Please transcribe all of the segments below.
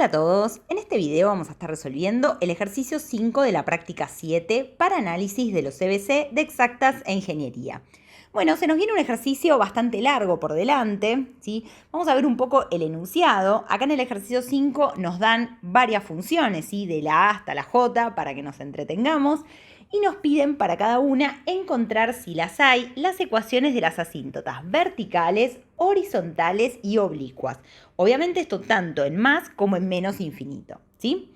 Hola a todos, en este video vamos a estar resolviendo el ejercicio 5 de la práctica 7 para análisis de los CBC de exactas e ingeniería. Bueno, se nos viene un ejercicio bastante largo por delante, ¿sí? Vamos a ver un poco el enunciado. Acá en el ejercicio 5 nos dan varias funciones, ¿sí? De la A hasta la J para que nos entretengamos. Y nos piden para cada una encontrar, si las hay, las ecuaciones de las asíntotas verticales, horizontales y oblicuas. Obviamente esto tanto en más como en menos infinito, ¿sí?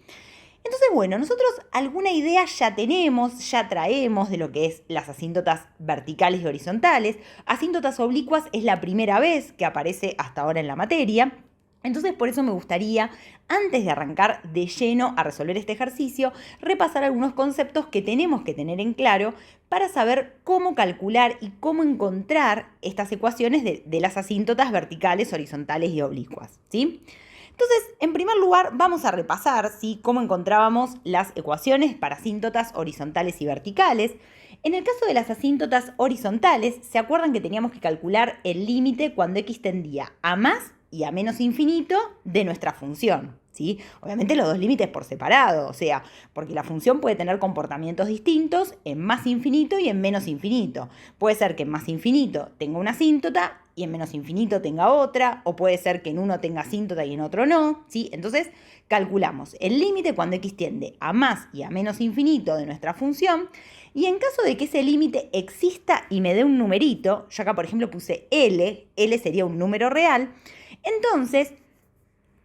Entonces, bueno, nosotros alguna idea ya tenemos, ya traemos de lo que es las asíntotas verticales y horizontales. Asíntotas oblicuas es la primera vez que aparece hasta ahora en la materia. Entonces, por eso me gustaría, antes de arrancar de lleno a resolver este ejercicio, repasar algunos conceptos que tenemos que tener en claro para saber cómo calcular y cómo encontrar estas ecuaciones de las asíntotas verticales, horizontales y oblicuas, ¿sí? Entonces, en primer lugar, vamos a repasar, ¿sí?, cómo encontrábamos las ecuaciones para asíntotas horizontales y verticales. En el caso de las asíntotas horizontales, ¿se acuerdan que teníamos que calcular el límite cuando x tendía a más y a menos infinito de nuestra función? ¿Sí? Obviamente los dos límites por separado, o sea, porque la función puede tener comportamientos distintos en más infinito y en menos infinito. Puede ser que en más infinito tenga una asíntota y en menos infinito tenga otra, o puede ser que en uno tenga asíntota y en otro no, ¿sí? Entonces calculamos el límite cuando x tiende a más y a menos infinito de nuestra función, y en caso de que ese límite exista y me dé un numerito, yo acá por ejemplo puse L sería un número real, entonces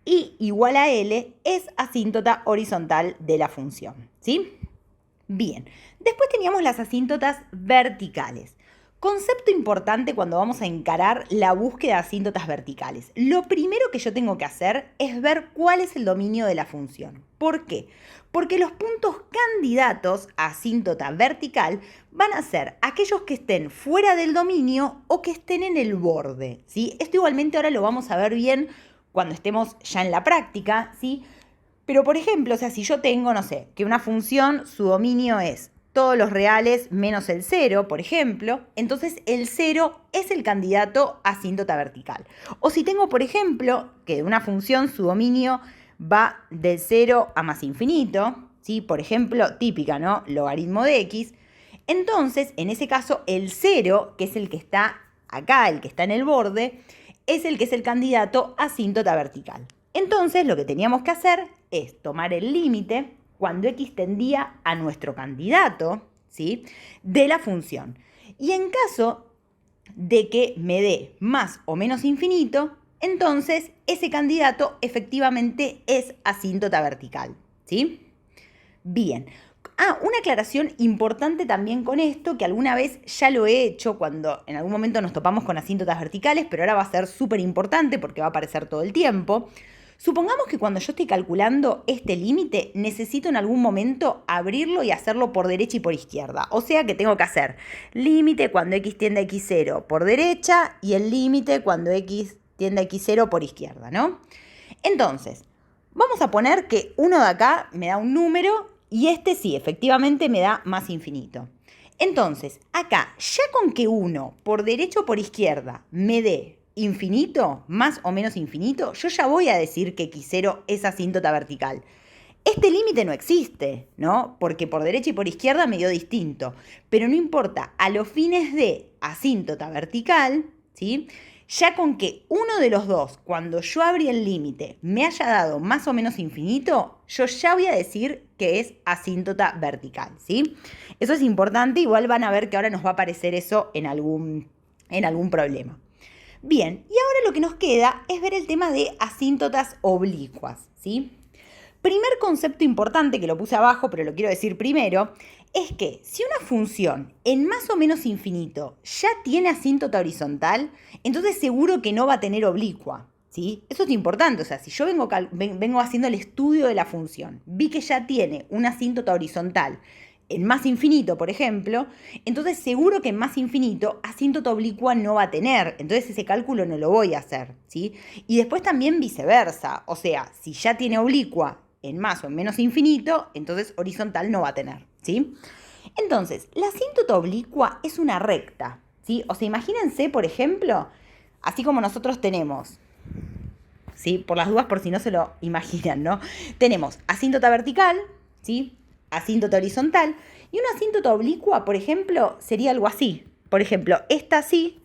y igual a L es asíntota horizontal de la función, ¿sí? Bien, después teníamos las asíntotas verticales. Concepto importante cuando vamos a encarar la búsqueda de asíntotas verticales. Lo primero que yo tengo que hacer es ver cuál es el dominio de la función. ¿Por qué? Porque los puntos candidatos a asíntota vertical van a ser aquellos que estén fuera del dominio o que estén en el borde, ¿sí? Esto igualmente ahora lo vamos a ver bien cuando estemos ya en la práctica, ¿sí? Pero, por ejemplo, o sea, si yo tengo, no sé, que una función, su dominio es todos los reales menos el 0, por ejemplo, entonces el 0 es el candidato a asíntota vertical. O si tengo, por ejemplo, que una función, su dominio va del 0 a más infinito, ¿sí? Por ejemplo, típica, ¿no? Logaritmo de x. Entonces, en ese caso, el 0, que es el que está acá, el que está en el borde, es el que es el candidato a asíntota vertical. Entonces, lo que teníamos que hacer es tomar el límite cuando x tendía a nuestro candidato, ¿sí?, de la función. Y en caso de que me dé más o menos infinito, entonces ese candidato efectivamente es asíntota vertical, ¿sí? Bien. Una aclaración importante también con esto, que alguna vez ya lo he hecho cuando en algún momento nos topamos con asíntotas verticales, pero ahora va a ser súper importante porque va a aparecer todo el tiempo. Supongamos que cuando yo estoy calculando este límite, necesito en algún momento abrirlo y hacerlo por derecha y por izquierda. O sea que tengo que hacer límite cuando x tiende a x0 por derecha y el límite cuando x tiende a x0 por izquierda, ¿no? Entonces, vamos a poner que uno de acá me da un número y este sí, efectivamente me da más infinito. Entonces, acá, ya con que uno por derecha o por izquierda me dé infinito, más o menos infinito, yo ya voy a decir que x0 es asíntota vertical. Este límite no existe, ¿no? Porque por derecha y por izquierda me dio distinto. Pero no importa, a los fines de asíntota vertical, ¿sí?, ya con que uno de los dos, cuando yo abrí el límite, me haya dado más o menos infinito, yo ya voy a decir que es asíntota vertical, ¿sí? Eso es importante, igual van a ver que ahora nos va a aparecer eso en algún problema. Bien, y ahora lo que nos queda es ver el tema de asíntotas oblicuas, ¿sí? Primer concepto importante, que lo puse abajo, pero lo quiero decir primero, es que si una función en más o menos infinito ya tiene asíntota horizontal, entonces seguro que no va a tener oblicua, ¿sí? Eso es importante, o sea, si yo vengo haciendo el estudio de la función, vi que ya tiene una asíntota horizontal en más infinito, por ejemplo, entonces seguro que en más infinito asíntota oblicua no va a tener, entonces ese cálculo no lo voy a hacer, ¿sí? Y después también viceversa, o sea, si ya tiene oblicua en más o en menos infinito, entonces horizontal no va a tener, ¿sí? Entonces, la asíntota oblicua es una recta, ¿sí? O sea, imagínense, por ejemplo, así como nosotros tenemos ¿sí? Por las dudas, por si no se lo imaginan, ¿no? Tenemos asíntota vertical, ¿sí? Asíntota horizontal. Y una asíntota oblicua, por ejemplo, sería algo así. Por ejemplo, esta así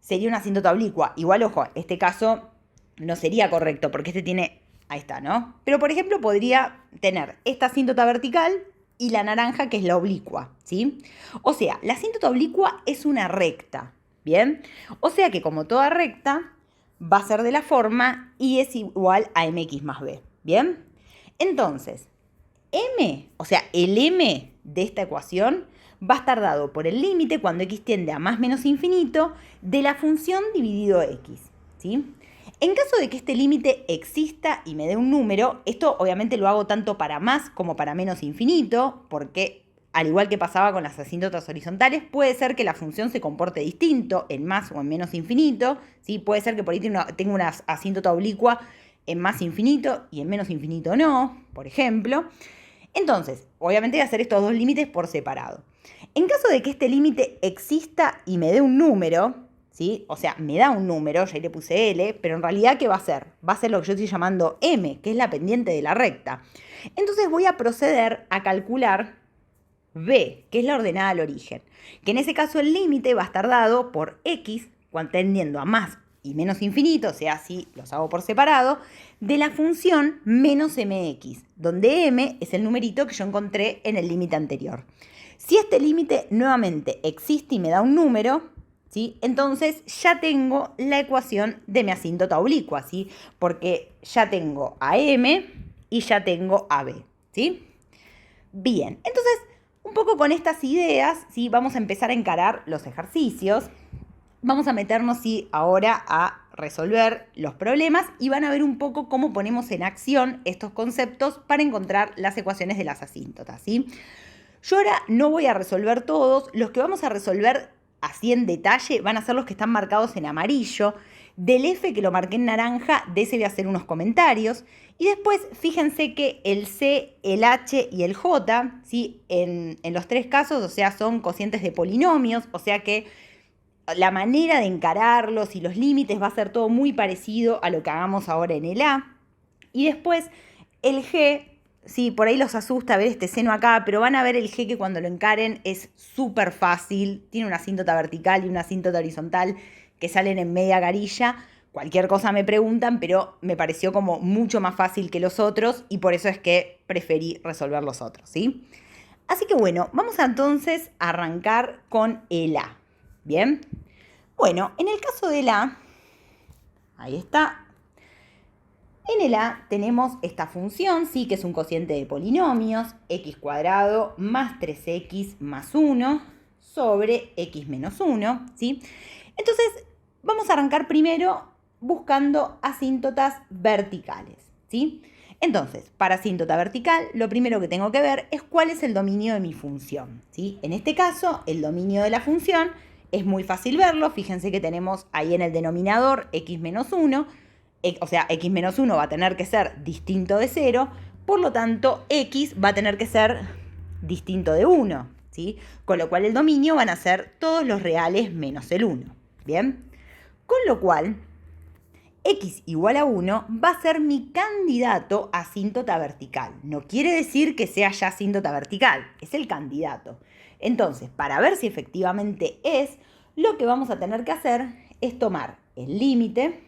sería una asíntota oblicua. Igual, ojo, este caso no sería correcto porque este tiene... Ahí está, ¿no? Pero, por ejemplo, podría tener esta asíntota vertical y la naranja, que es la oblicua, ¿sí? O sea, la asíntota oblicua es una recta, ¿bien? O sea que como toda recta, va a ser de la forma y es igual a mx más b, ¿bien? Entonces, m, o sea, el m de esta ecuación va a estar dado por el límite cuando x tiende a más menos infinito de la función dividido x, ¿sí? En caso de que este límite exista y me dé un número, esto obviamente lo hago tanto para más como para menos infinito, porque al igual que pasaba con las asíntotas horizontales, puede ser que la función se comporte distinto en más o en menos infinito, ¿sí? Puede ser que por ahí tenga una asíntota oblicua en más infinito y en menos infinito no, por ejemplo. Entonces, obviamente voy a hacer estos dos límites por separado. En caso de que este límite exista y me dé un número, ¿sí? O sea, me da un número, ya ahí le puse L, pero en realidad, ¿qué va a ser? Va a ser lo que yo estoy llamando M, que es la pendiente de la recta. Entonces voy a proceder a calcular B, que es la ordenada al origen. Que en ese caso el límite va a estar dado por X, cuando tendiendo a más y menos infinito, o sea, si los hago por separado, de la función menos mx, donde m es el numerito que yo encontré en el límite anterior. Si este límite nuevamente existe y me da un número, ¿sí? Entonces ya tengo la ecuación de mi asíntota oblicua, ¿sí? Porque ya tengo a m y ya tengo a b, ¿sí? Bien, entonces un poco con estas ideas, ¿sí? Vamos a empezar a encarar los ejercicios. Vamos a meternos, sí, ahora a resolver los problemas y van a ver un poco cómo ponemos en acción estos conceptos para encontrar las ecuaciones de las asíntotas, ¿sí? Yo ahora no voy a resolver todos, los que vamos a resolver así en detalle van a ser los que están marcados en amarillo. Del F que lo marqué en naranja, de ese voy a hacer unos comentarios. Y después, fíjense que el C, el H y el J, ¿sí? En los tres casos, o sea, son cocientes de polinomios, o sea que la manera de encararlos y los límites va a ser todo muy parecido a lo que hagamos ahora en el A. Y después el G, sí, por ahí los asusta ver este seno acá, pero van a ver el G que cuando lo encaren es súper fácil. Tiene una asíntota vertical y una asíntota horizontal que salen en media garilla. Cualquier cosa me preguntan, pero me pareció como mucho más fácil que los otros y por eso es que preferí resolver los otros, ¿sí? Así que bueno, vamos entonces a arrancar con el A. ¿Bien? Bueno, en el caso del A, ahí está. En el A tenemos esta función, sí, que es un cociente de polinomios, x cuadrado más 3x más 1 sobre x menos 1, ¿sí? Entonces, vamos a arrancar primero buscando asíntotas verticales, ¿sí? Entonces, para asíntota vertical, lo primero que tengo que ver es cuál es el dominio de mi función, ¿sí? En este caso, el dominio de la función es muy fácil verlo. Fíjense que tenemos ahí en el denominador x menos 1, o sea, x menos 1 va a tener que ser distinto de 0, por lo tanto, x va a tener que ser distinto de 1, ¿sí? Con lo cual el dominio van a ser todos los reales menos el 1, ¿bien? Con lo cual, x igual a 1 va a ser mi candidato a asíntota vertical. No quiere decir que sea ya asíntota vertical, es el candidato. Entonces, para ver si efectivamente es, lo que vamos a tener que hacer es tomar el límite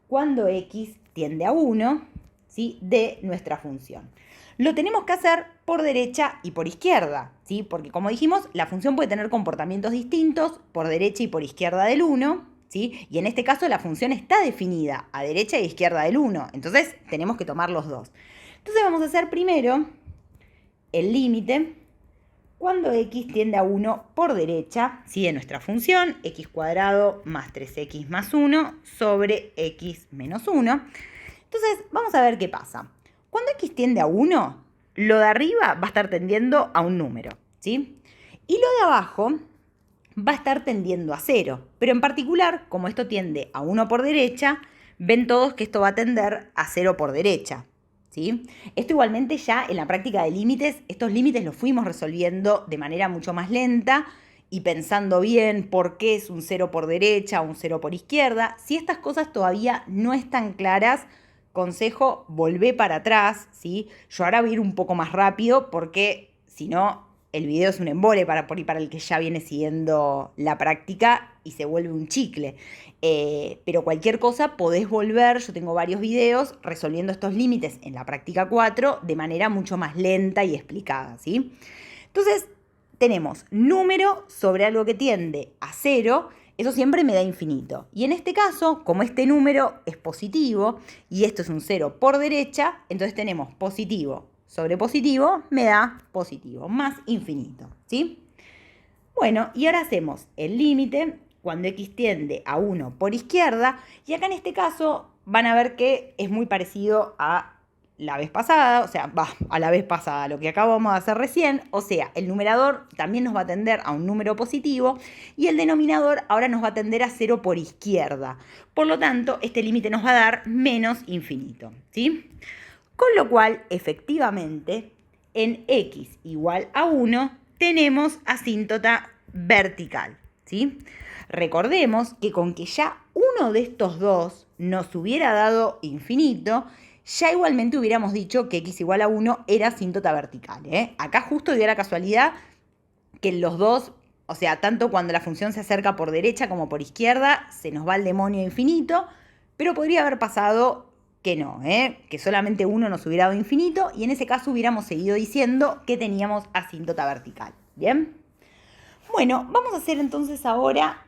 cuando x tiende a 1, ¿sí? De nuestra función. Lo tenemos que hacer por derecha y por izquierda, ¿sí? Porque como dijimos, la función puede tener comportamientos distintos por derecha y por izquierda del 1, ¿sí? Y en este caso la función está definida a derecha e izquierda del 1, entonces tenemos que tomar los dos. Entonces vamos a hacer primero el límite cuando x tiende a 1 por derecha, ¿sí? De nuestra función, x cuadrado más 3x más 1 sobre x menos 1. Entonces, vamos a ver qué pasa. Cuando x tiende a 1, lo de arriba va a estar tendiendo a un número, ¿sí? Y lo de abajo va a estar tendiendo a 0. Pero en particular, como esto tiende a 1 por derecha, ven todos que esto va a tender a 0 por derecha, ¿sí? Esto igualmente ya en la práctica de límites, estos límites los fuimos resolviendo de manera mucho más lenta y pensando bien por qué es un 0 por derecha o un 0 por izquierda. Si estas cosas todavía no están claras, consejo, volvé para atrás, ¿sí? Yo ahora voy a ir un poco más rápido porque si no, el video es un embole para el que ya viene siguiendo la práctica y se vuelve un chicle. Pero cualquier cosa podés volver, yo tengo varios videos resolviendo estos límites en la práctica 4 de manera mucho más lenta y explicada, ¿sí? Entonces, tenemos número sobre algo que tiende a 0, eso siempre me da infinito. Y en este caso, como este número es positivo y esto es un 0 por derecha, entonces tenemos positivo sobre positivo me da positivo, más infinito, ¿sí? Bueno, y ahora hacemos el límite cuando x tiende a 1 por izquierda, y acá en este caso van a ver que es muy parecido a la vez pasada, o sea, a la vez pasada, lo que acabamos de hacer recién, o sea, el numerador también nos va a tender a un número positivo y el denominador ahora nos va a tender a 0 por izquierda. Por lo tanto, este límite nos va a dar menos infinito, ¿sí? Con lo cual, efectivamente, en x igual a 1 tenemos asíntota vertical, ¿sí? Recordemos que con que ya uno de estos dos nos hubiera dado infinito, ya igualmente hubiéramos dicho que x igual a 1 era asíntota vertical, ¿eh? Acá justo dio la casualidad que los dos, o sea, tanto cuando la función se acerca por derecha como por izquierda, se nos va el demonio infinito, pero podría haber pasado que no, que solamente uno nos hubiera dado infinito y en ese caso hubiéramos seguido diciendo que teníamos asíntota vertical. ¿Bien? Bueno, vamos a hacer entonces ahora,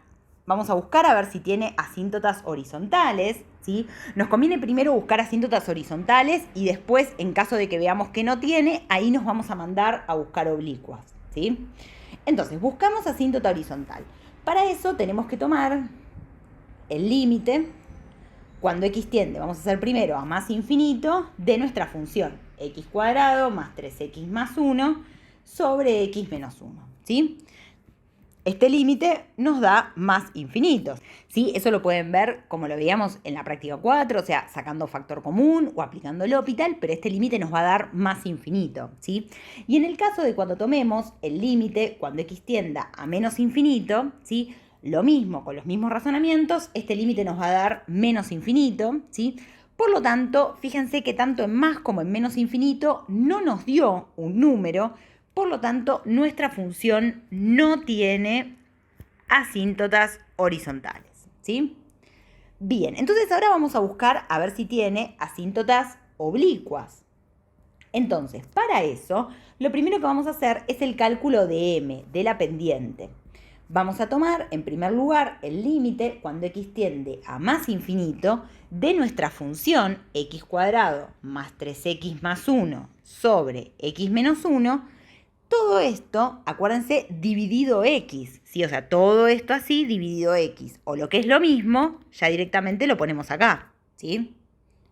vamos a buscar a ver si tiene asíntotas horizontales, ¿sí? Nos conviene primero buscar asíntotas horizontales y después, en caso de que veamos que no tiene, ahí nos vamos a mandar a buscar oblicuas, ¿sí? Entonces, buscamos asíntota horizontal. Para eso tenemos que tomar el límite cuando x tiende, vamos a hacer primero a más infinito, de nuestra función x cuadrado más 3x más 1 sobre x menos 1, ¿sí? Este límite nos da más infinitos, ¿sí? Eso lo pueden ver como lo veíamos en la práctica 4, o sea, sacando factor común o aplicando el L'Hopital, pero este límite nos va a dar más infinito, ¿sí? Y en el caso de cuando tomemos el límite cuando x tienda a menos infinito, ¿sí? Lo mismo, con los mismos razonamientos, este límite nos va a dar menos infinito, ¿sí? Por lo tanto, fíjense que tanto en más como en menos infinito no nos dio un número, por lo tanto, nuestra función no tiene asíntotas horizontales, ¿sí? Bien, entonces ahora vamos a buscar a ver si tiene asíntotas oblicuas. Entonces, para eso, lo primero que vamos a hacer es el cálculo de m, de la pendiente. Vamos a tomar, en primer lugar, el límite cuando x tiende a más infinito de nuestra función x cuadrado más 3x más 1 sobre x menos 1. Todo esto, acuérdense, dividido x, ¿sí? O sea, todo esto así dividido x. O lo que es lo mismo, ya directamente lo ponemos acá, ¿sí?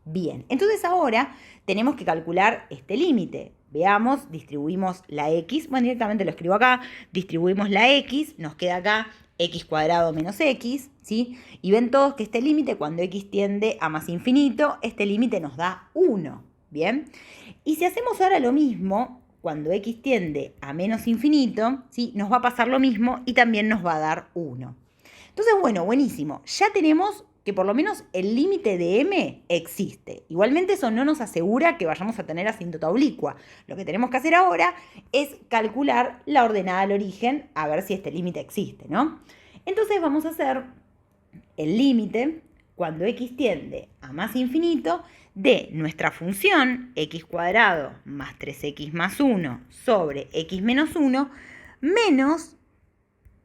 Bien, entonces ahora tenemos que calcular este límite. Veamos, distribuimos la x, bueno, directamente lo escribo acá, distribuimos la x, nos queda acá x cuadrado menos x, ¿sí? Y ven todos que este límite, cuando x tiende a más infinito, este límite nos da 1, ¿bien? Y si hacemos ahora lo mismo, cuando x tiende a menos infinito, ¿sí? Nos va a pasar lo mismo y también nos va a dar 1. Entonces, bueno, buenísimo. Ya tenemos que por lo menos el límite de m existe. Igualmente eso no nos asegura que vayamos a tener asíntota oblicua. Lo que tenemos que hacer ahora es calcular la ordenada al origen a ver si este límite existe, ¿no? Entonces vamos a hacer el límite cuando x tiende a más infinito de nuestra función x cuadrado más 3x más 1 sobre x menos 1 menos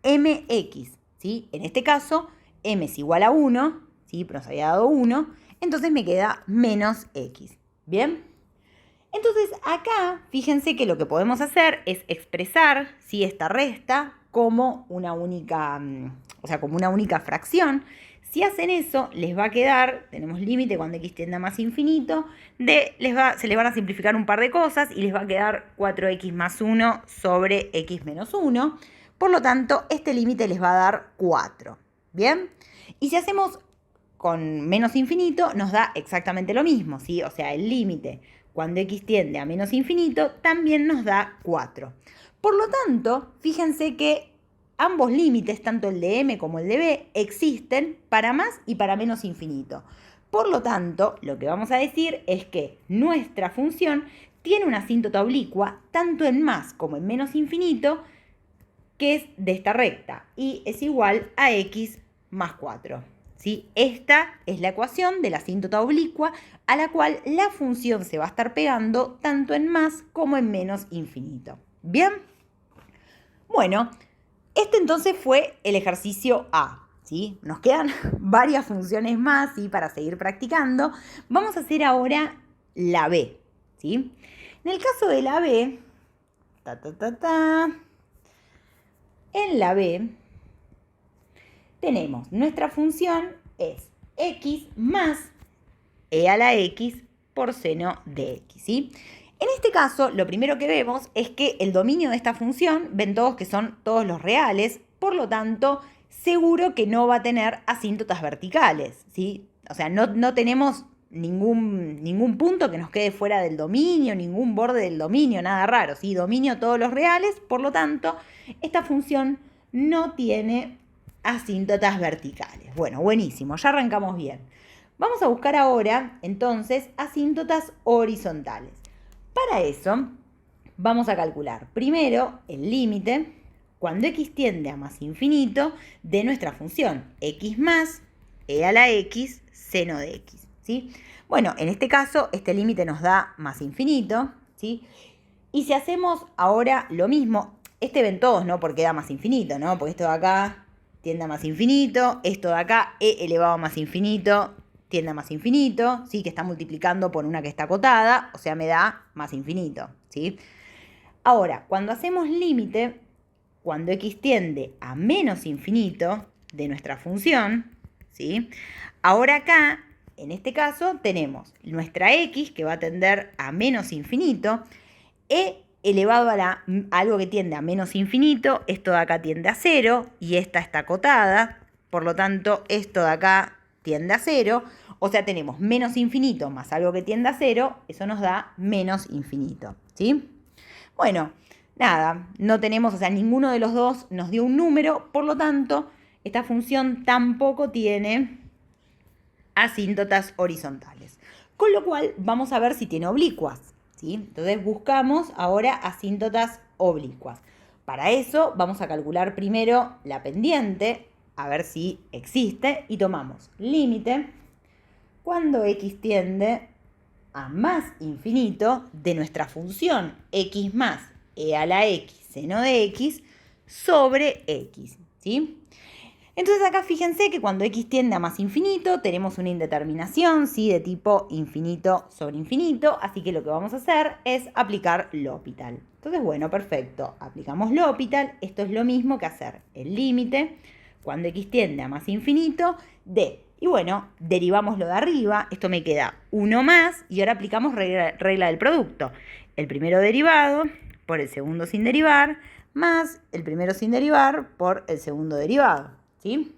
mx, ¿sí? En este caso, m es igual a 1, ¿sí? Pero nos había dado 1, entonces me queda menos x, ¿bien? Entonces acá, fíjense que lo que podemos hacer es expresar, ¿sí? Esta resta como una única, o sea, como una única fracción. Si hacen eso, les va a quedar, tenemos límite cuando x tiende a más infinito, se les van a simplificar un par de cosas y les va a quedar 4x más 1 sobre x menos 1. Por lo tanto, este límite les va a dar 4, ¿bien? Y si hacemos con menos infinito, nos da exactamente lo mismo, ¿sí? O sea, el límite cuando x tiende a menos infinito también nos da 4. Por lo tanto, fíjense que ambos límites, tanto el de m como el de b, existen para más y para menos infinito. Por lo tanto, lo que vamos a decir es que nuestra función tiene una asíntota oblicua tanto en más como en menos infinito, que es de esta recta, y es igual a x más 4. ¿Sí? Esta es la ecuación de la asíntota oblicua a la cual la función se va a estar pegando tanto en más como en menos infinito. ¿Bien? Bueno, este entonces fue el ejercicio A. ¿Sí? Nos quedan varias funciones más, ¿sí? Para seguir practicando. Vamos a hacer ahora la B. ¿Sí? En el caso de la B, en la B tenemos nuestra función es x más e a la x por seno de x, ¿sí? En este caso, lo primero que vemos es que el dominio de esta función, ven todos que son todos los reales, por lo tanto, seguro que no va a tener asíntotas verticales, ¿sí? O sea, no tenemos ningún punto que nos quede fuera del dominio, ningún borde del dominio, nada raro, ¿sí? Dominio todos los reales, por lo tanto, esta función no tiene asíntotas verticales. Bueno, buenísimo, ya arrancamos bien. Vamos a buscar ahora, entonces, asíntotas horizontales. Para eso, vamos a calcular primero el límite cuando x tiende a más infinito de nuestra función x más e a la x seno de x, ¿sí? Bueno, en este caso, este límite nos da más infinito, ¿sí? Y si hacemos ahora lo mismo, este ven todos, ¿no? Porque da más infinito, ¿no? Porque esto de acá tiende a más infinito, esto de acá, e elevado a más infinito, tiende a más infinito, ¿sí? Que está multiplicando por una que está acotada, o sea, me da más infinito, ¿sí? Ahora, cuando hacemos límite, cuando x tiende a menos infinito de nuestra función, ¿sí? Ahora acá, en este caso, tenemos nuestra x que va a tender a menos infinito, e elevado a algo que tiende a menos infinito, esto de acá tiende a 0 y esta está acotada, por lo tanto, esto de acá tiende a 0, o sea, tenemos menos infinito más algo que tiende a 0, eso nos da menos infinito, ¿sí? Bueno, nada, no tenemos, o sea, ninguno de los dos nos dio un número, por lo tanto, esta función tampoco tiene asíntotas horizontales. Con lo cual, vamos a ver si tiene oblicuas, ¿sí? Entonces, buscamos ahora asíntotas oblicuas. Para eso, vamos a calcular primero la pendiente, a ver si existe, y tomamos límite cuando x tiende a más infinito de nuestra función x más e a la x seno de x sobre x, ¿sí? Entonces acá fíjense que cuando x tiende a más infinito tenemos una indeterminación, ¿sí? De tipo infinito sobre infinito, así que lo que vamos a hacer es aplicar L'Hopital. Entonces, bueno, perfecto, aplicamos L'Hopital, esto es lo mismo que hacer el límite cuando x tiende a más infinito de, y bueno, derivamos lo de arriba, esto me queda 1 más, y ahora aplicamos regla del producto. El primero derivado por el segundo sin derivar, más el primero sin derivar por el segundo derivado, ¿sí?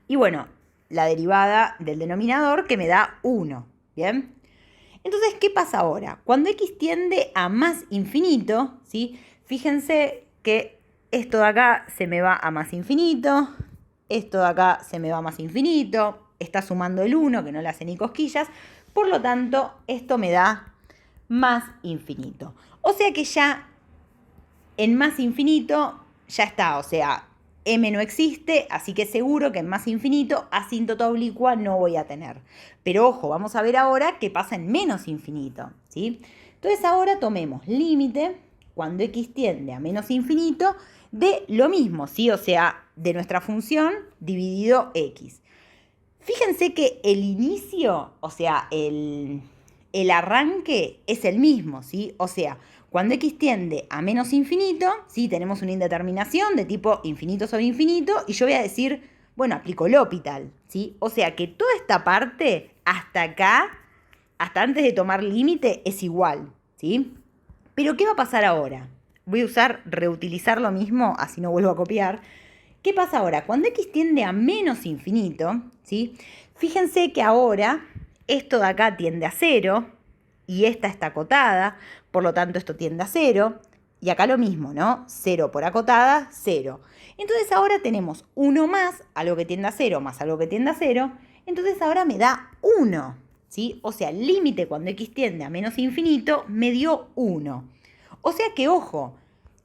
Y bueno, la derivada del denominador que me da 1, ¿bien? Entonces, ¿qué pasa ahora? Cuando x tiende a más infinito, ¿sí? Fíjense que esto de acá se me va a más infinito, esto de acá se me va a más infinito, está sumando el 1, que no le hace ni cosquillas, por lo tanto, esto me da más infinito. O sea que ya en más infinito ya está, o sea, m no existe, así que seguro que en más infinito asíntota oblicua no voy a tener. Pero ojo, vamos a ver ahora qué pasa en menos infinito, ¿sí? Entonces ahora tomemos límite cuando x tiende a menos infinito de lo mismo, ¿sí? O sea, de nuestra función dividido x. Fíjense que el inicio, o sea, el arranque es el mismo, ¿sí? O sea, cuando x tiende a menos infinito, ¿sí? Tenemos una indeterminación de tipo infinito sobre infinito y yo voy a decir, bueno, aplico L'Hopital, ¿sí? O sea que toda esta parte hasta acá, hasta antes de tomar límite, es igual, ¿sí? Pero ¿qué va a pasar ahora? Voy a reutilizar lo mismo, así no vuelvo a copiar. ¿Qué pasa ahora? Cuando x tiende a menos infinito, ¿sí? Fíjense que ahora esto de acá tiende a 0 y esta está acotada, por lo tanto esto tiende a 0. Y acá lo mismo, ¿no? 0 por acotada, 0. Entonces ahora tenemos 1 más algo que tiende a 0 más algo que tiende a 0. Entonces ahora me da 1, ¿sí? O sea, el límite cuando x tiende a menos infinito me dio 1. O sea que, ojo,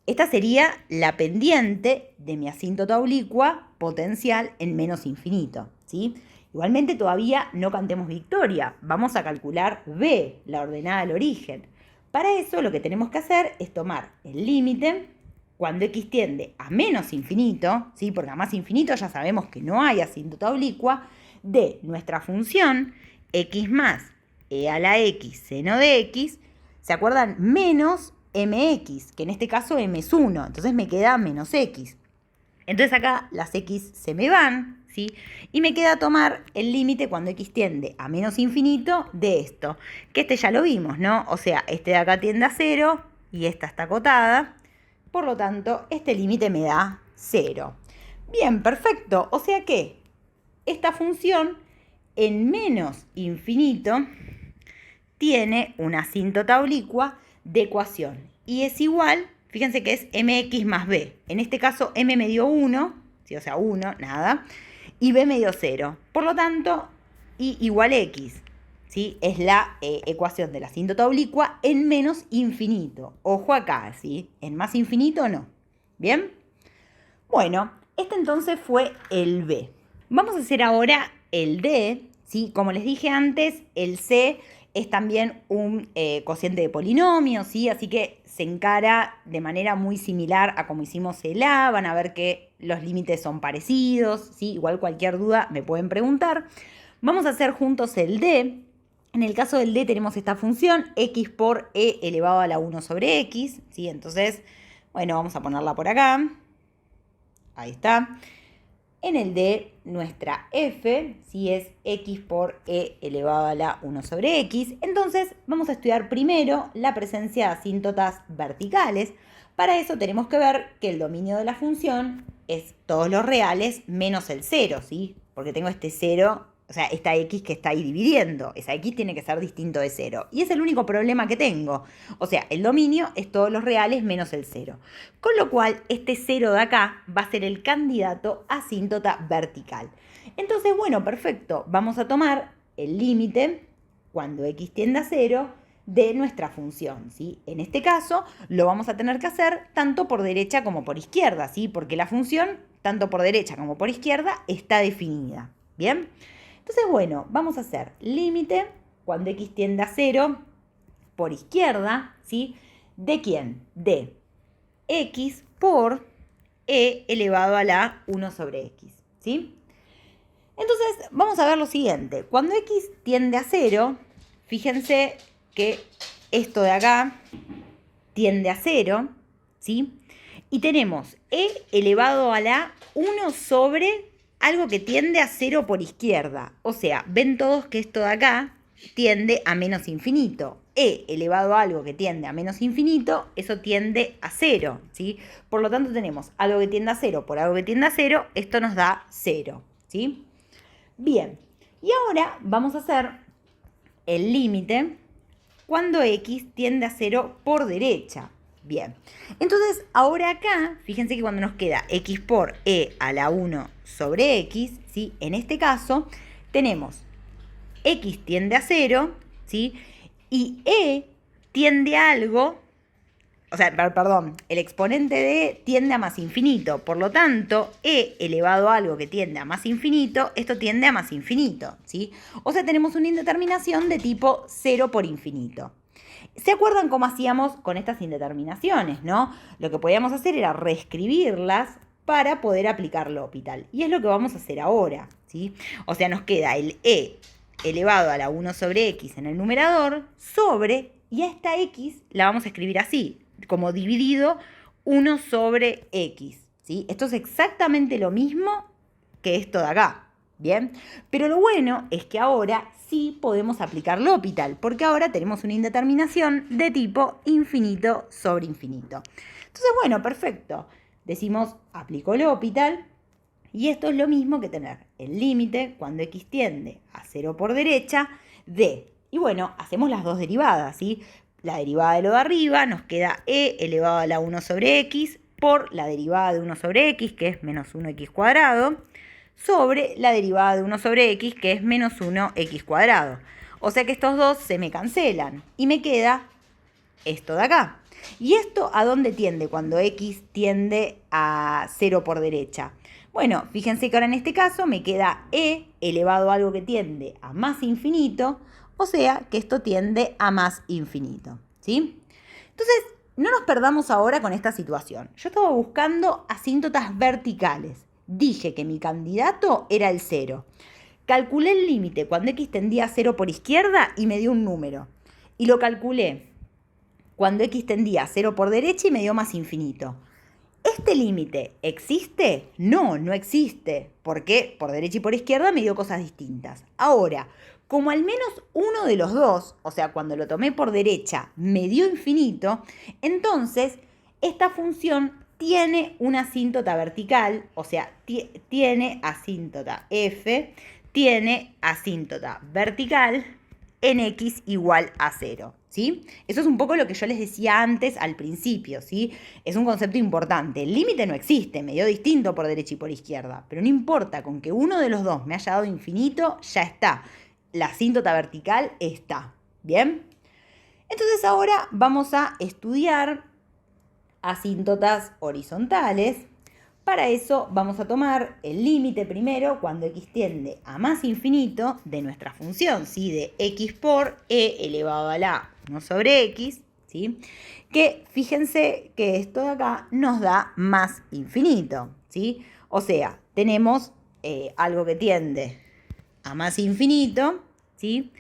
esta sería la pendiente de mi asíntota oblicua potencial en menos infinito, ¿sí? Igualmente todavía no cantemos victoria. Vamos a calcular b, la ordenada del origen. Para eso lo que tenemos que hacer es tomar el límite cuando x tiende a menos infinito, ¿sí? Porque a más infinito ya sabemos que no hay asíntota oblicua, de nuestra función x más e a la x seno de x, ¿se acuerdan? Menos mx, que en este caso m es 1, entonces me queda menos x. Entonces acá las x se me van, ¿sí? Y me queda tomar el límite cuando x tiende a menos infinito de esto, que este ya lo vimos, ¿no? O sea, este de acá tiende a 0 y esta está acotada, por lo tanto, este límite me da 0. Bien, perfecto, o sea que esta función en menos infinito tiene una asíntota oblicua de ecuación y es igual, fíjense que es mx más b. En este caso m me dio 1, ¿sí? O sea 1, nada, y b me dio 0. Por lo tanto, y igual x, ¿sí? Es la ecuación de la asíntota oblicua en menos infinito. Ojo acá, ¿sí? En más infinito no. ¿Bien? Bueno, este entonces fue el b. Vamos a hacer ahora el d, ¿sí? Como les dije antes, el c es también un cociente de polinomio, ¿sí? Así que se encara de manera muy similar a como hicimos el a. Van a ver que los límites son parecidos, ¿sí? Igual cualquier duda me pueden preguntar. Vamos a hacer juntos el d. En el caso del d tenemos esta función, x por e elevado a la 1 sobre x, ¿sí? Entonces, bueno, vamos a ponerla por acá. Ahí está. En el D, nuestra f, si es x por e elevado a la 1 sobre x. Entonces, vamos a estudiar primero la presencia de asíntotas verticales. Para eso tenemos que ver que el dominio de la función es todos los reales menos el 0, ¿sí? Porque tengo este 0, o sea, esta x que está ahí dividiendo. Esa x tiene que ser distinto de 0. Y es el único problema que tengo. O sea, el dominio es todos los reales menos el 0. Con lo cual, este 0 de acá va a ser el candidato a asíntota vertical. Entonces, bueno, perfecto. Vamos a tomar el límite cuando x tiende a 0 de nuestra función, ¿sí? En este caso, lo vamos a tener que hacer tanto por derecha como por izquierda, ¿sí? Porque la función, tanto por derecha como por izquierda, está definida. ¿Bien? Entonces, bueno, vamos a hacer límite cuando x tiende a 0 por izquierda, ¿sí? ¿De quién? De x por e elevado a la 1 sobre x, ¿sí? Entonces, vamos a ver lo siguiente. Cuando x tiende a 0, fíjense que esto de acá tiende a 0, ¿sí? Y tenemos e elevado a la 1 sobre algo que tiende a 0 por izquierda. O sea, ven todos que esto de acá tiende a menos infinito. E elevado a algo que tiende a menos infinito, eso tiende a 0, ¿sí? Por lo tanto tenemos algo que tiende a 0 por algo que tiende a 0, esto nos da 0, ¿sí? Bien, y ahora vamos a hacer el límite cuando x tiende a 0 por derecha. Bien, entonces ahora acá, fíjense que cuando nos queda x por e a la 1 sobre x, ¿sí? En este caso tenemos x tiende a 0, ¿sí? Y e tiende a algo, o sea, perdón, el exponente de e tiende a más infinito. Por lo tanto, e elevado a algo que tiende a más infinito, esto tiende a más infinito, ¿sí? O sea, tenemos una indeterminación de tipo 0 por infinito. ¿Se acuerdan cómo hacíamos con estas indeterminaciones, no? Lo que podíamos hacer era reescribirlas para poder aplicar L'Hopital. Y es lo que vamos a hacer ahora, ¿sí? O sea, nos queda el e elevado a la 1 sobre x en el numerador sobre, y a esta x la vamos a escribir así, como dividido 1 sobre x, ¿sí? Esto es exactamente lo mismo que esto de acá, ¿bien? Pero lo bueno es que ahora sí podemos aplicar L'Hopital, porque ahora tenemos una indeterminación de tipo infinito sobre infinito. Entonces, bueno, perfecto. Decimos, aplico L'Hopital, y esto es lo mismo que tener el límite cuando x tiende a 0 por derecha de, y bueno, hacemos las dos derivadas, ¿sí? la derivada de lo de arriba, nos queda e elevado a la 1 sobre x por la derivada de 1 sobre x, que es menos 1x cuadrado, sobre la derivada de 1 sobre x, que es menos 1x cuadrado. O sea que estos dos se me cancelan y me queda esto de acá. ¿Y esto a dónde tiende cuando x tiende a 0 por derecha? Bueno, fíjense que ahora en este caso me queda e elevado a algo que tiende a más infinito, o sea que esto tiende a más infinito, ¿sí? Entonces, no nos perdamos ahora con esta situación. Yo estaba buscando asíntotas verticales. Dije que mi candidato era el 0. Calculé el límite cuando x tendía a 0 por izquierda y me dio un número. Y lo calculé cuando x tendía a 0 por derecha y me dio más infinito. ¿Este límite existe? No, no existe, porque por derecha y por izquierda me dio cosas distintas. Ahora, como al menos uno de los dos, o sea, cuando lo tomé por derecha, me dio infinito, entonces esta función tiene una asíntota vertical, o sea, tiene asíntota f, tiene asíntota vertical en x igual a 0. ¿Sí? Eso es un poco lo que yo les decía antes al principio, ¿sí? Es un concepto importante. El límite no existe, me dio distinto por derecha y por izquierda, pero no importa, con que uno de los dos me haya dado infinito, ya está. La asíntota vertical está, ¿bien? Entonces ahora vamos a estudiar asíntotas horizontales. Para eso vamos a tomar el límite primero cuando x tiende a más infinito de nuestra función, ¿sí? De x por e elevado a la 1 sobre x, ¿sí? Que fíjense que esto de acá nos da más infinito, ¿sí? O sea, tenemos algo que tiende a más infinito, ¿sí?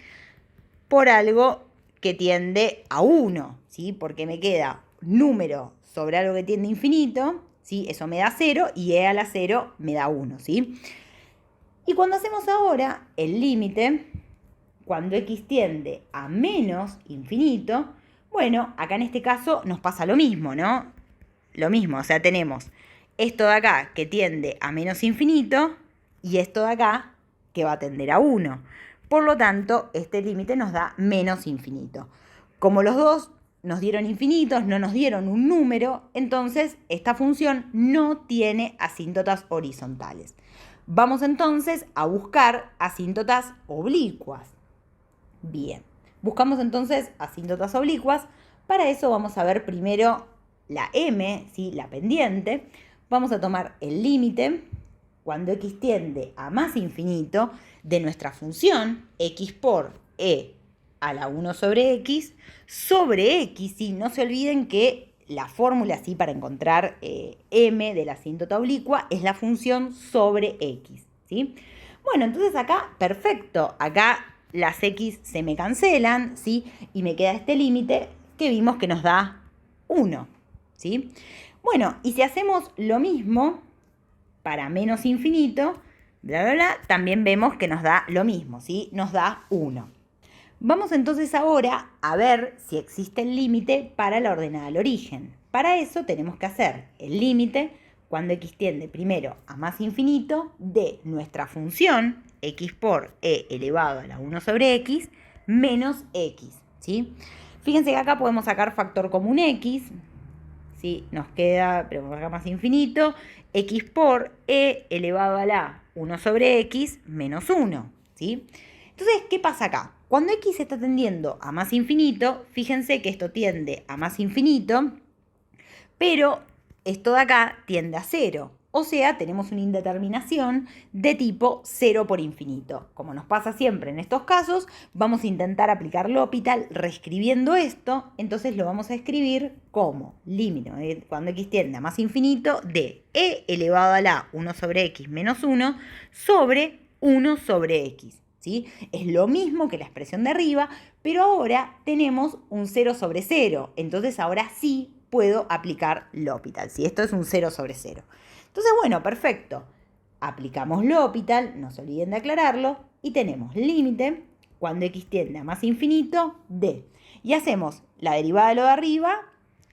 Por algo que tiende a 1, ¿sí? Porque me queda número sobre algo que tiende a infinito, ¿sí? Eso me da 0 y e a la 0 me da 1, ¿sí? Y cuando hacemos ahora el límite, cuando x tiende a menos infinito, bueno, acá en este caso nos pasa lo mismo, ¿no? Lo mismo, o sea, tenemos esto de acá que tiende a menos infinito y esto de acá que va a tender a 1. Por lo tanto, este límite nos da menos infinito. Como los dos nos dieron infinitos, no nos dieron un número, entonces esta función no tiene asíntotas horizontales. Vamos entonces a buscar asíntotas oblicuas. Bien, buscamos entonces asíntotas oblicuas. Para eso vamos a ver primero la m, ¿sí? La pendiente. Vamos a tomar el límite cuando x tiende a más infinito de nuestra función x por e a la 1 sobre x, ¿sí? No se olviden que la fórmula, ¿sí? Para encontrar m de la asíntota oblicua es la función sobre x, ¿sí? Bueno, entonces acá, perfecto, acá las x se me cancelan, ¿sí? Y me queda este límite que vimos que nos da 1, ¿sí? Bueno, y si hacemos lo mismo para menos infinito, bla, bla, bla, también vemos que nos da lo mismo, ¿sí? Nos da 1. Vamos entonces ahora a ver si existe el límite para la ordenada al origen. Para eso tenemos que hacer el límite cuando x tiende primero a más infinito de nuestra función x por e elevado a la 1 sobre x menos x, ¿sí? Fíjense que acá podemos sacar factor común x, ¿sí? Nos queda, pero acá más infinito, x por e elevado a la 1 sobre x menos 1, ¿sí? Entonces, ¿qué pasa acá? Cuando x está tendiendo a más infinito, fíjense que esto tiende a más infinito, pero esto de acá tiende a 0. O sea, tenemos una indeterminación de tipo 0 por infinito. Como nos pasa siempre en estos casos, vamos a intentar aplicar L'Hopital reescribiendo esto. Entonces lo vamos a escribir como límite, cuando x tiende a más infinito, de e elevado a la 1 sobre x menos 1 sobre 1 sobre x. ¿Sí? Es lo mismo que la expresión de arriba, pero ahora tenemos un 0 sobre 0. Entonces ahora sí puedo aplicar L'Hopital. ¿Sí? Esto es un 0 sobre 0. Entonces, bueno, perfecto. Aplicamos L'Hopital, no se olviden de aclararlo, y tenemos límite cuando x tiende a más infinito de. Y hacemos la derivada de lo de arriba,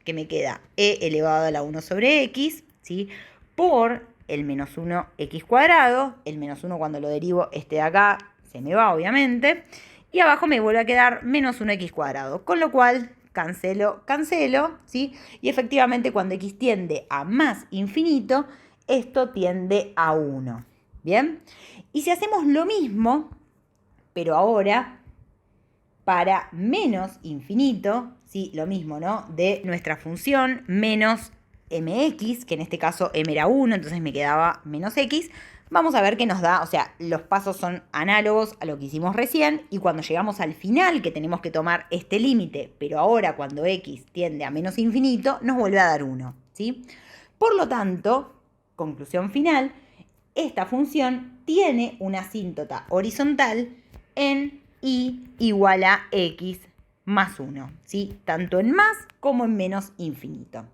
que me queda e elevado a la 1 sobre x, ¿sí? Por el menos 1x cuadrado. El menos 1 cuando lo derivo este de acá se me va, obviamente. Y abajo me vuelve a quedar menos 1x cuadrado. Con lo cual cancelo, cancelo, ¿sí? Y efectivamente cuando x tiende a más infinito, esto tiende a 1, ¿bien? Y si hacemos lo mismo, pero ahora para menos infinito, ¿sí? Lo mismo, ¿no? De nuestra función menos mx, que en este caso m era 1, entonces me quedaba menos x. Vamos a ver qué nos da, o sea, los pasos son análogos a lo que hicimos recién, y cuando llegamos al final, que tenemos que tomar este límite, pero ahora cuando x tiende a menos infinito, nos vuelve a dar 1, ¿sí? Por lo tanto, conclusión final, esta función tiene una asíntota horizontal en y igual a x más 1, ¿sí? Tanto en más como en menos infinito.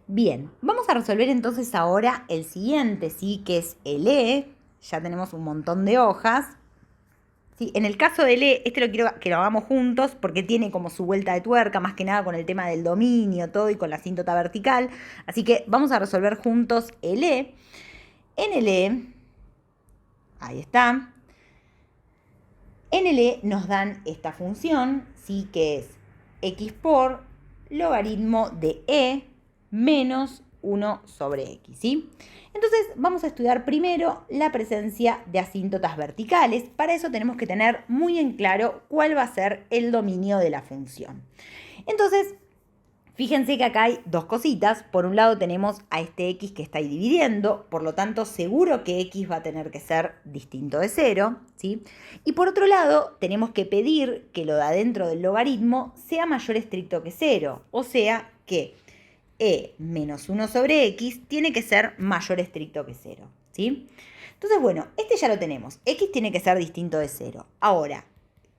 Bien, vamos a resolver entonces ahora el siguiente, ¿sí? Que es el E. Ya tenemos un montón de hojas. ¿Sí? En el caso del E, este lo quiero que lo hagamos juntos porque tiene como su vuelta de tuerca, más que nada con el tema del dominio, todo, y con la asíntota vertical. Así que vamos a resolver juntos el E. En el E, ahí está. En el E nos dan esta función, ¿sí? Que es x por logaritmo de E menos 1 sobre x, ¿sí? Entonces vamos a estudiar primero la presencia de asíntotas verticales. Para eso tenemos que tener muy en claro cuál va a ser el dominio de la función. Entonces, fíjense que acá hay dos cositas. Por un lado tenemos a este x que está ahí dividiendo, por lo tanto seguro que x va a tener que ser distinto de 0, ¿sí? Y por otro lado tenemos que pedir que lo de adentro del logaritmo sea mayor estricto que 0, o sea que e menos 1 sobre x tiene que ser mayor estricto que 0, ¿sí? Entonces, bueno, este ya lo tenemos. X tiene que ser distinto de 0. Ahora,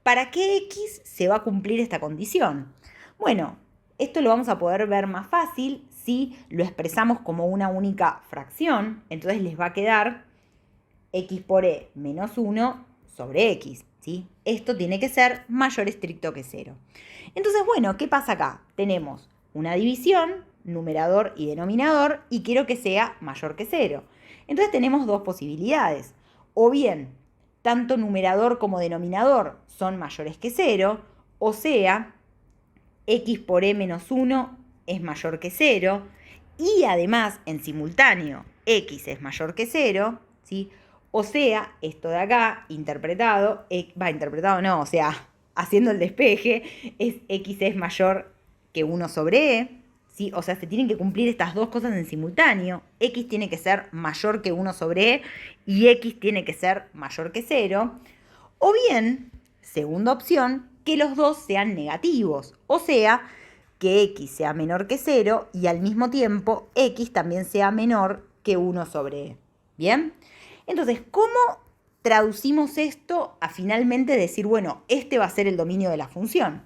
¿para qué x se va a cumplir esta condición? Bueno, esto lo vamos a poder ver más fácil si lo expresamos como una única fracción. Entonces les va a quedar x por e menos 1 sobre x, ¿sí? Esto tiene que ser mayor estricto que 0. Entonces, bueno, ¿qué pasa acá? Tenemos una división, numerador y denominador, y quiero que sea mayor que 0. Entonces tenemos dos posibilidades. O bien, tanto numerador como denominador son mayores que 0, o sea, x por e menos 1 es mayor que 0, y además, en simultáneo, x es mayor que 0, ¿sí? O sea, esto de acá, interpretado, o sea, haciendo el despeje, es x es mayor que 1 sobre e, ¿sí? O sea, se tienen que cumplir estas dos cosas en simultáneo. X tiene que ser mayor que 1 sobre e y x tiene que ser mayor que 0. O bien, segunda opción, que los dos sean negativos. O sea, que x sea menor que 0 y al mismo tiempo x también sea menor que 1 sobre e. ¿Bien? Entonces, ¿cómo traducimos esto a finalmente decir, bueno, este va a ser el dominio de la función?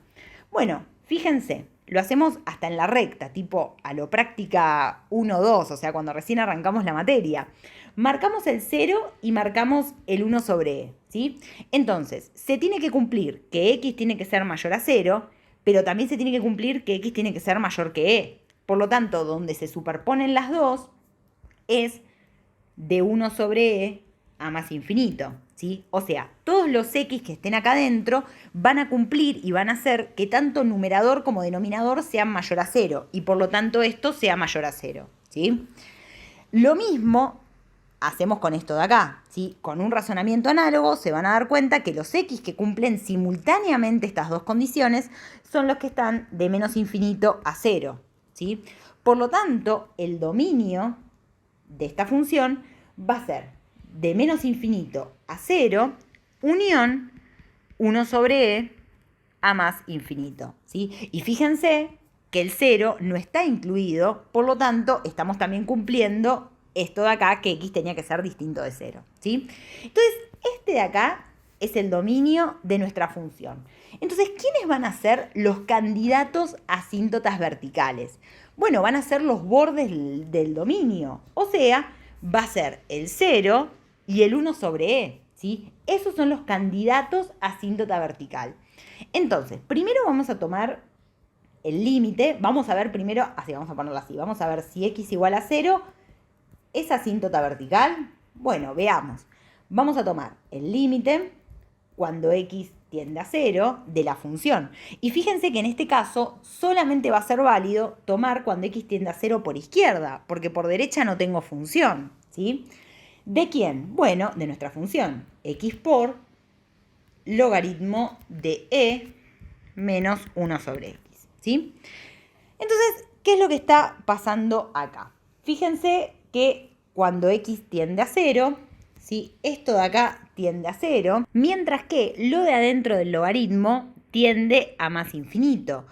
Bueno, fíjense, lo hacemos hasta en la recta, tipo a lo práctica 1-2, o sea, cuando recién arrancamos la materia. Marcamos el 0 y marcamos el 1 sobre e, ¿sí? Entonces, se tiene que cumplir que x tiene que ser mayor a 0, pero también se tiene que cumplir que x tiene que ser mayor que e. Por lo tanto, donde se superponen las dos es de 1 sobre e a más infinito, ¿sí? O sea, todos los x que estén acá adentro van a cumplir y van a hacer que tanto numerador como denominador sean mayor a 0, y por lo tanto esto sea mayor a 0, ¿sí? Lo mismo hacemos con esto de acá, ¿sí? Con un razonamiento análogo se van a dar cuenta que los x que cumplen simultáneamente estas dos condiciones son los que están de menos infinito a 0, ¿sí? Por lo tanto, el dominio de esta función va a ser de menos infinito a 0, unión 1 sobre e a más infinito, ¿sí? Y fíjense que el 0 no está incluido, por lo tanto, estamos también cumpliendo esto de acá, que x tenía que ser distinto de 0, ¿sí? Entonces, este de acá es el dominio de nuestra función. Entonces, ¿quiénes van a ser los candidatos a asíntotas verticales? Bueno, van a ser los bordes del dominio, o sea, va a ser el 0 y el 1 sobre e, ¿sí? Esos son los candidatos a asíntota vertical. Entonces, primero vamos a tomar el límite, vamos a ver primero, así vamos a ponerlo así, vamos a ver si x igual a 0 es asíntota vertical. Bueno, veamos. Vamos a tomar el límite cuando x tiende a 0 de la función. Y fíjense que en este caso solamente va a ser válido tomar cuando x tiende a 0 por izquierda, porque por derecha no tengo función, ¿sí? ¿De quién? Bueno, de nuestra función, x por logaritmo de e menos 1 sobre x, ¿sí? Entonces, ¿qué es lo que está pasando acá? Fíjense que cuando x tiende a 0, ¿sí? Esto de acá tiende a 0, mientras que lo de adentro del logaritmo tiende a más infinito.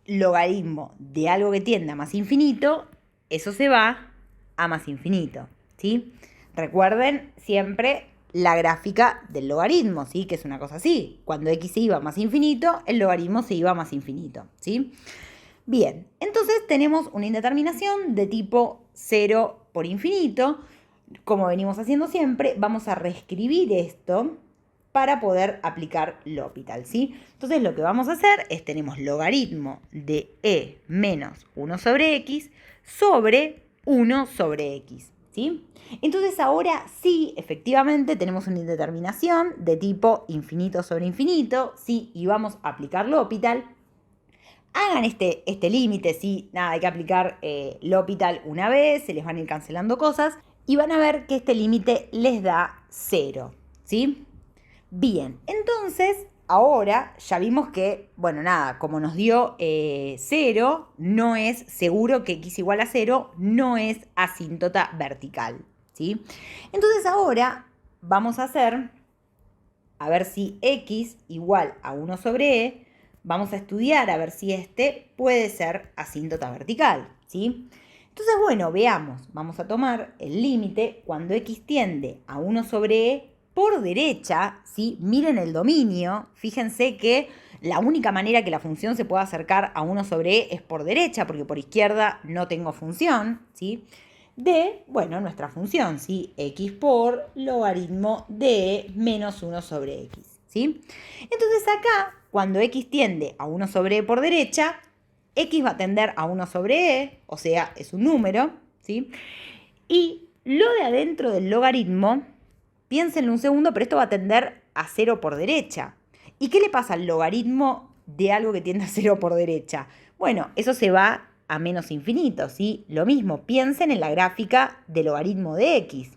Logaritmo de algo que tiende a más infinito, eso se va a más infinito, ¿sí? Recuerden siempre la gráfica del logaritmo, ¿sí? Que es una cosa así. Cuando x se iba a más infinito, el logaritmo se iba a más infinito, ¿sí? Bien, entonces tenemos una indeterminación de tipo 0 por infinito. Como venimos haciendo siempre, vamos a reescribir esto para poder aplicar L'Hopital, ¿sí? Entonces lo que vamos a hacer es, tenemos logaritmo de e menos 1 sobre x sobre 1 sobre x, ¿sí? Entonces ahora sí, efectivamente, tenemos una indeterminación de tipo infinito sobre infinito, ¿sí? Y vamos a aplicar L'Hopital. Hagan este límite, ¿sí? Nada, hay que aplicar L'Hopital una vez, se les van a ir cancelando cosas y van a ver que este límite les da 0, ¿sí? Bien, entonces ahora ya vimos que, bueno, nada, como nos dio 0, no es seguro que x igual a 0, no es asíntota vertical, ¿sí? Entonces ahora vamos a hacer, a ver si x igual a 1 sobre e, vamos a estudiar a ver si este puede ser asíntota vertical, ¿sí? Entonces, bueno, veamos. Vamos a tomar el límite cuando x tiende a 1 sobre e por derecha, ¿sí? Miren el dominio. Fíjense que la única manera que la función se pueda acercar a 1 sobre e es por derecha, porque por izquierda no tengo función, ¿sí? De, bueno, nuestra función, ¿sí? X por logaritmo de e menos 1 sobre x, ¿sí? Entonces acá, cuando x tiende a 1 sobre e por derecha, x va a tender a 1 sobre e, o sea, es un número, ¿sí? Y lo de adentro del logaritmo, piénsenlo un segundo, pero esto va a tender a 0 por derecha. ¿Y qué le pasa al logaritmo de algo que tiende a 0 por derecha? Bueno, eso se va a menos infinito, ¿sí? Lo mismo, piensen en la gráfica del logaritmo de x.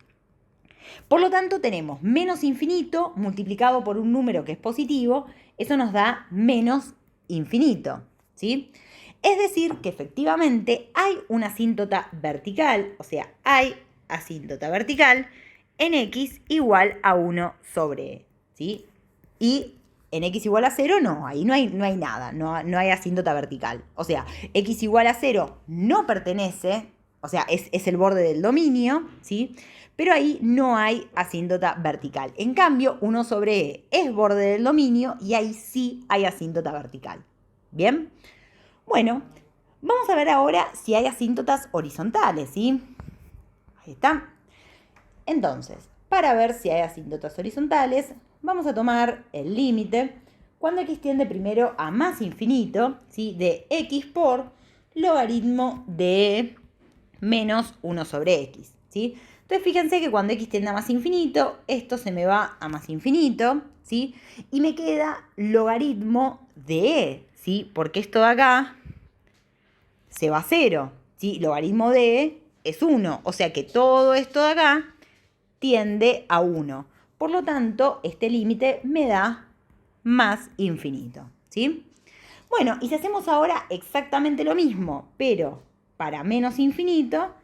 Por lo tanto, tenemos menos infinito multiplicado por un número que es positivo, eso nos da menos infinito, ¿sí? Es decir, que efectivamente hay una asíntota vertical, o sea, hay asíntota vertical en x igual a 1 sobre e, ¿sí? Y en x igual a 0 no, ahí no hay nada, no hay asíntota vertical. O sea, x igual a 0 no pertenece, o sea, es el borde del dominio, ¿sí? Pero ahí no hay asíntota vertical. En cambio, 1 sobre e es borde del dominio y ahí sí hay asíntota vertical. ¿Bien? Bueno, vamos a ver ahora si hay asíntotas horizontales, ¿sí? Ahí está. Entonces, para ver si hay asíntotas horizontales, vamos a tomar el límite cuando x tiende primero a más infinito, ¿sí? De x por logaritmo de menos 1 sobre x, ¿sí? Entonces, fíjense que cuando x tiende a más infinito, esto se me va a más infinito, ¿sí? Y me queda logaritmo de e, ¿sí? Porque esto de acá se va a 0, ¿sí? Logaritmo de e es 1, o sea que todo esto de acá tiende a 1. Por lo tanto, este límite me da más infinito, ¿sí? Bueno, y si hacemos ahora exactamente lo mismo, pero para menos infinito,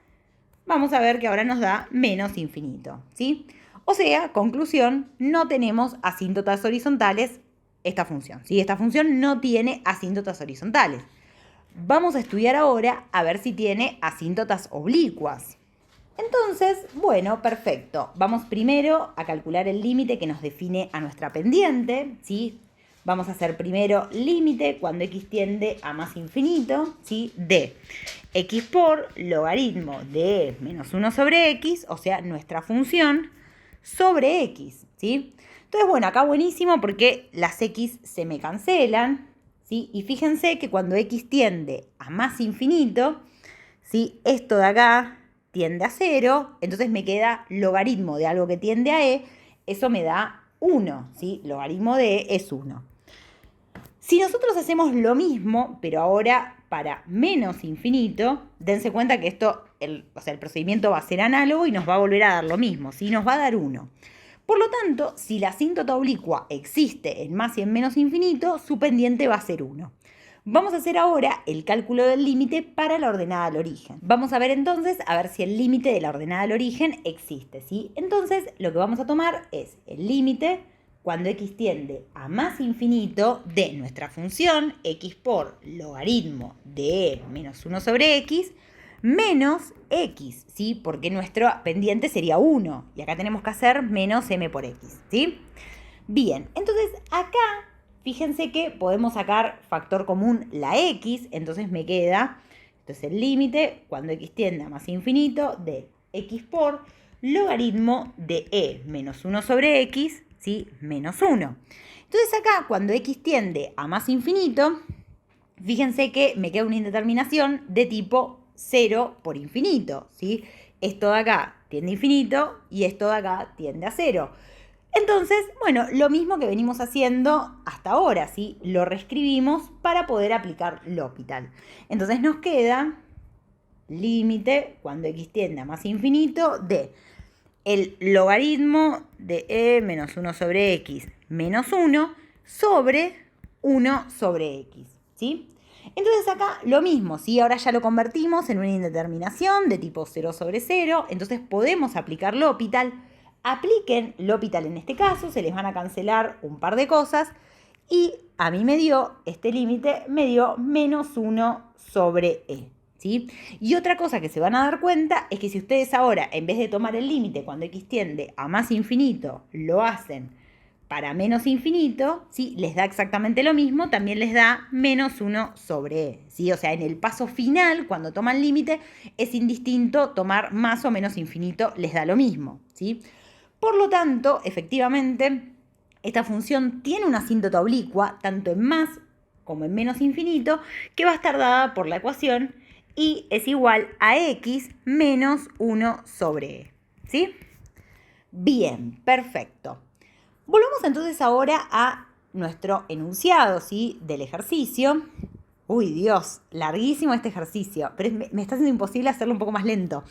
vamos a ver que ahora nos da menos infinito, ¿sí? O sea, conclusión, no tenemos asíntotas horizontales esta función, ¿sí? Esta función no tiene asíntotas horizontales. Vamos a estudiar ahora a ver si tiene asíntotas oblicuas. Entonces, bueno, perfecto. Vamos primero a calcular el límite que nos define a nuestra pendiente, ¿sí? Vamos a hacer primero límite cuando x tiende a más infinito, ¿sí? De x por logaritmo de e menos 1 sobre x, o sea, nuestra función, sobre x, ¿sí? Entonces, bueno, acá buenísimo porque las x se me cancelan, ¿sí? Y fíjense que cuando x tiende a más infinito, ¿sí? Esto de acá tiende a 0, entonces me queda logaritmo de algo que tiende a e, eso me da 1, ¿sí? Logaritmo de e es 1. Si nosotros hacemos lo mismo, pero ahora para menos infinito, dense cuenta que esto, el procedimiento va a ser análogo y nos va a volver a dar lo mismo, ¿sí? Nos va a dar 1. Por lo tanto, si la asíntota oblicua existe en más y en menos infinito, su pendiente va a ser 1. Vamos a hacer ahora el cálculo del límite para la ordenada al origen. Vamos a ver entonces, a ver si el límite de la ordenada al origen existe, ¿sí? Entonces, lo que vamos a tomar es el límite cuando x tiende a más infinito de nuestra función x por logaritmo de e menos 1 sobre x menos x, ¿sí? Porque nuestro pendiente sería 1 y acá tenemos que hacer menos m por x, ¿sí? Bien, entonces acá fíjense que podemos sacar factor común la x, entonces me queda, entonces el límite cuando x tiende a más infinito de x por logaritmo de e menos 1 sobre x, ¿sí? Menos 1. Entonces acá cuando x tiende a más infinito, fíjense que me queda una indeterminación de tipo 0 por infinito, ¿sí? Esto de acá tiende a infinito y esto de acá tiende a 0. Entonces, bueno, lo mismo que venimos haciendo hasta ahora, ¿sí? Lo reescribimos para poder aplicar L'Hopital. Entonces nos queda límite cuando x tiende a más infinito de el logaritmo de e menos 1 sobre x menos 1 sobre 1 sobre x, ¿sí? Entonces acá lo mismo, ¿sí? Ahora ya lo convertimos en una indeterminación de tipo 0 sobre 0, entonces podemos aplicar L'Hopital. Apliquen L'Hopital en este caso, se les van a cancelar un par de cosas y a mí me dio, este límite me dio menos 1 sobre e, ¿sí? Y otra cosa que se van a dar cuenta es que si ustedes ahora, en vez de tomar el límite cuando x tiende a más infinito, lo hacen para menos infinito, ¿sí? Les da exactamente lo mismo, también les da menos 1 sobre e, ¿sí? O sea, en el paso final, cuando toman límite, es indistinto tomar más o menos infinito, les da lo mismo, ¿sí? Por lo tanto, efectivamente, esta función tiene una asíntota oblicua, tanto en más como en menos infinito, que va a estar dada por la ecuación y es igual a x menos 1 sobre e, ¿sí? Bien, perfecto. Volvamos entonces ahora a nuestro enunciado, ¿sí? Del ejercicio. Uy, Dios, larguísimo este ejercicio, pero me está haciendo imposible hacerlo un poco más lento.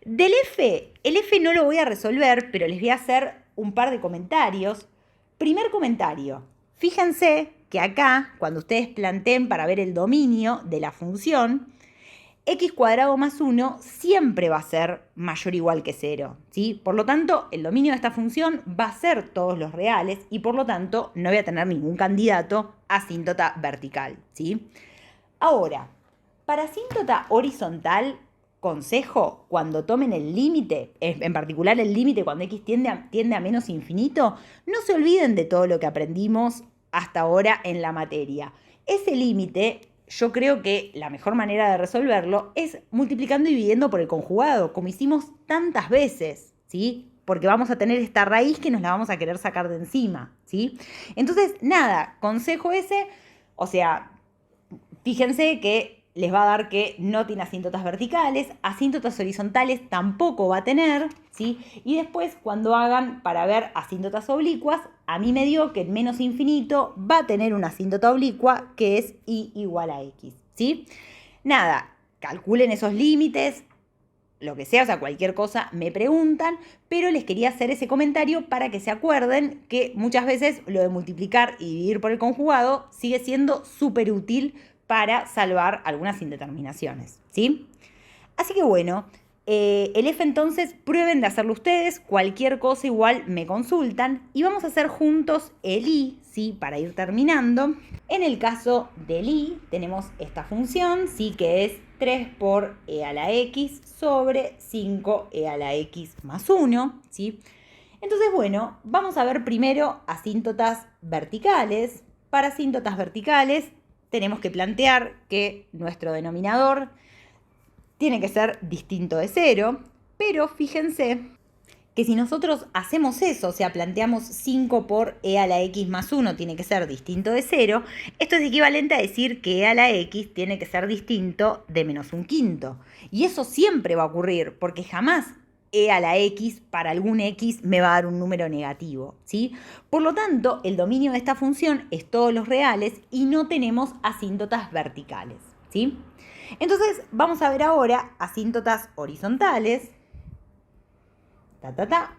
Del F, el F no lo voy a resolver, pero les voy a hacer un par de comentarios. Primer comentario, fíjense que acá, cuando ustedes planteen para ver el dominio de la función, x cuadrado más 1 siempre va a ser mayor o igual que 0, ¿sí? Por lo tanto, el dominio de esta función va a ser todos los reales y por lo tanto no voy a tener ningún candidato a asíntota vertical, ¿sí? Ahora, para asíntota horizontal, consejo, cuando tomen el límite, en particular el límite cuando x tiende a menos infinito, no se olviden de todo lo que aprendimos hasta ahora en la materia. Ese límite, yo creo que la mejor manera de resolverlo es multiplicando y dividiendo por el conjugado, como hicimos tantas veces, ¿sí? Porque vamos a tener esta raíz que nos la vamos a querer sacar de encima, ¿sí? Entonces, nada, consejo ese, o sea, fíjense que les va a dar que no tiene asíntotas verticales, asíntotas horizontales tampoco va a tener, ¿sí? Y después, cuando hagan para ver asíntotas oblicuas, a mí me dio que en menos infinito va a tener una asíntota oblicua que es y igual a x, ¿sí? Nada, calculen esos límites, lo que sea, o sea, cualquier cosa me preguntan, pero les quería hacer ese comentario para que se acuerden que muchas veces lo de multiplicar y dividir por el conjugado sigue siendo súper útil para salvar algunas indeterminaciones, ¿sí? Así que bueno, el F entonces prueben de hacerlo ustedes, cualquier cosa igual me consultan y vamos a hacer juntos el I, ¿sí? Para ir terminando. En el caso del I tenemos esta función, ¿sí? Que es 3 por e a la x sobre 5e a la x más 1, ¿sí? Entonces, bueno, vamos a ver primero asíntotas verticales. Para asíntotas verticales tenemos que plantear que nuestro denominador tiene que ser distinto de 0, pero fíjense que si nosotros hacemos eso, o sea, planteamos 5 por e a la x más 1 tiene que ser distinto de 0, esto es equivalente a decir que e a la x tiene que ser distinto de menos un quinto. Y eso siempre va a ocurrir, porque jamás e a la x para algún x me va a dar un número negativo, ¿sí? Por lo tanto, el dominio de esta función es todos los reales y no tenemos asíntotas verticales, ¿sí? Entonces, vamos a ver ahora asíntotas horizontales.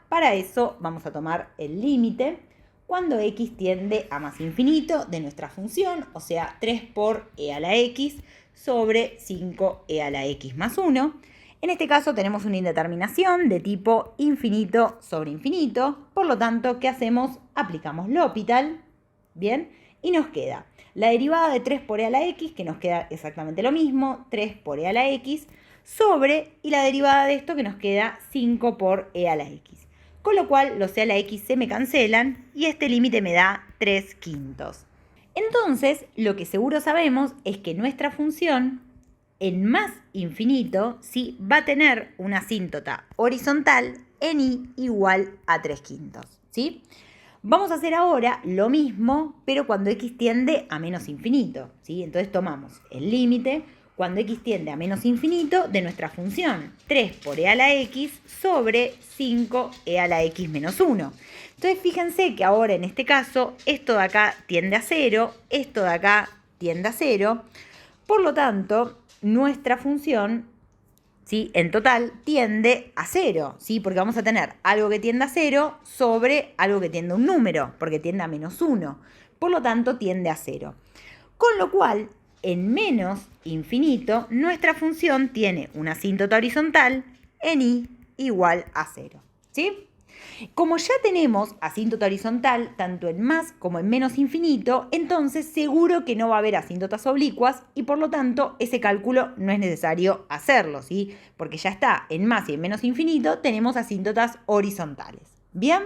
Para eso vamos a tomar el límite cuando x tiende a más infinito de nuestra función, o sea, 3 por e a la x sobre 5e a la x más 1. En este caso tenemos una indeterminación de tipo infinito sobre infinito, por lo tanto, ¿qué hacemos? Aplicamos L'Hopital, ¿bien? Y nos queda la derivada de 3 por e a la x, que nos queda exactamente lo mismo, 3 por e a la x, sobre, y la derivada de esto que nos queda 5 por e a la x. Con lo cual los e a la x se me cancelan y este límite me da 3/5. Entonces, lo que seguro sabemos es que nuestra función en más infinito, ¿sí?, va a tener una asíntota horizontal en i igual a 3/5, ¿sí? Vamos a hacer ahora lo mismo, pero cuando x tiende a menos infinito, ¿sí? Entonces tomamos el límite cuando x tiende a menos infinito de nuestra función 3 por e a la x sobre 5e a la x menos 1. Entonces fíjense que ahora en este caso esto de acá tiende a 0, esto de acá tiende a 0, por lo tanto nuestra función, ¿sí?, en total tiende a 0, ¿sí?, porque vamos a tener algo que tiende a 0 sobre algo que tiende a un número, porque tiende a menos 1. Por lo tanto, tiende a 0. Con lo cual, en menos infinito, nuestra función tiene una asíntota horizontal en i igual a 0, ¿sí? Como ya tenemos asíntota horizontal tanto en más como en menos infinito, entonces seguro que no va a haber asíntotas oblicuas y por lo tanto ese cálculo no es necesario hacerlo, ¿sí? Porque ya está, en más y en menos infinito tenemos asíntotas horizontales. ¿Bien?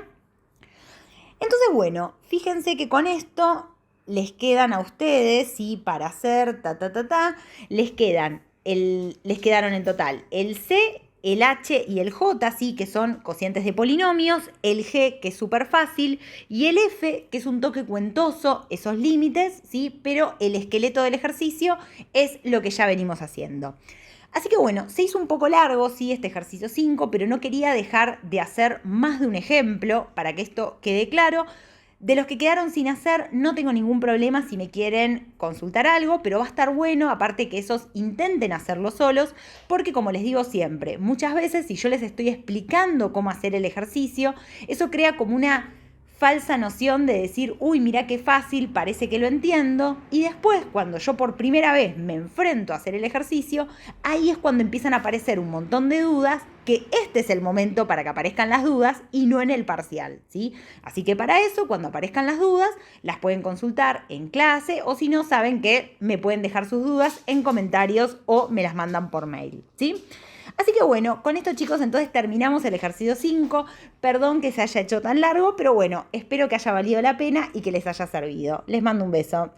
Entonces, bueno, fíjense que con esto les quedan a ustedes, ¿sí?, para hacer les quedaron en total el c, el h y el j, ¿sí?, que son cocientes de polinomios, el g, que es súper fácil, y el f, que es un toque cuentoso, esos límites, ¿sí?, pero el esqueleto del ejercicio es lo que ya venimos haciendo. Así que bueno, se hizo un poco largo, sí, este ejercicio 5, pero no quería dejar de hacer más de un ejemplo para que esto quede claro. De los que quedaron sin hacer, no tengo ningún problema si me quieren consultar algo, pero va a estar bueno, aparte que esos intenten hacerlo solos, porque como les digo siempre, muchas veces si yo les estoy explicando cómo hacer el ejercicio, eso crea como una falsa noción de decir, uy, mira qué fácil, parece que lo entiendo, y después cuando yo por primera vez me enfrento a hacer el ejercicio, ahí es cuando empiezan a aparecer un montón de dudas, que este es el momento para que aparezcan las dudas y no en el parcial, ¿sí? Así que para eso, cuando aparezcan las dudas, las pueden consultar en clase o si no, saben que me pueden dejar sus dudas en comentarios o me las mandan por mail, ¿sí? Así que bueno, con esto chicos entonces terminamos el ejercicio 5. Perdón que se haya hecho tan largo, pero bueno, espero que haya valido la pena y que les haya servido. Les mando un beso.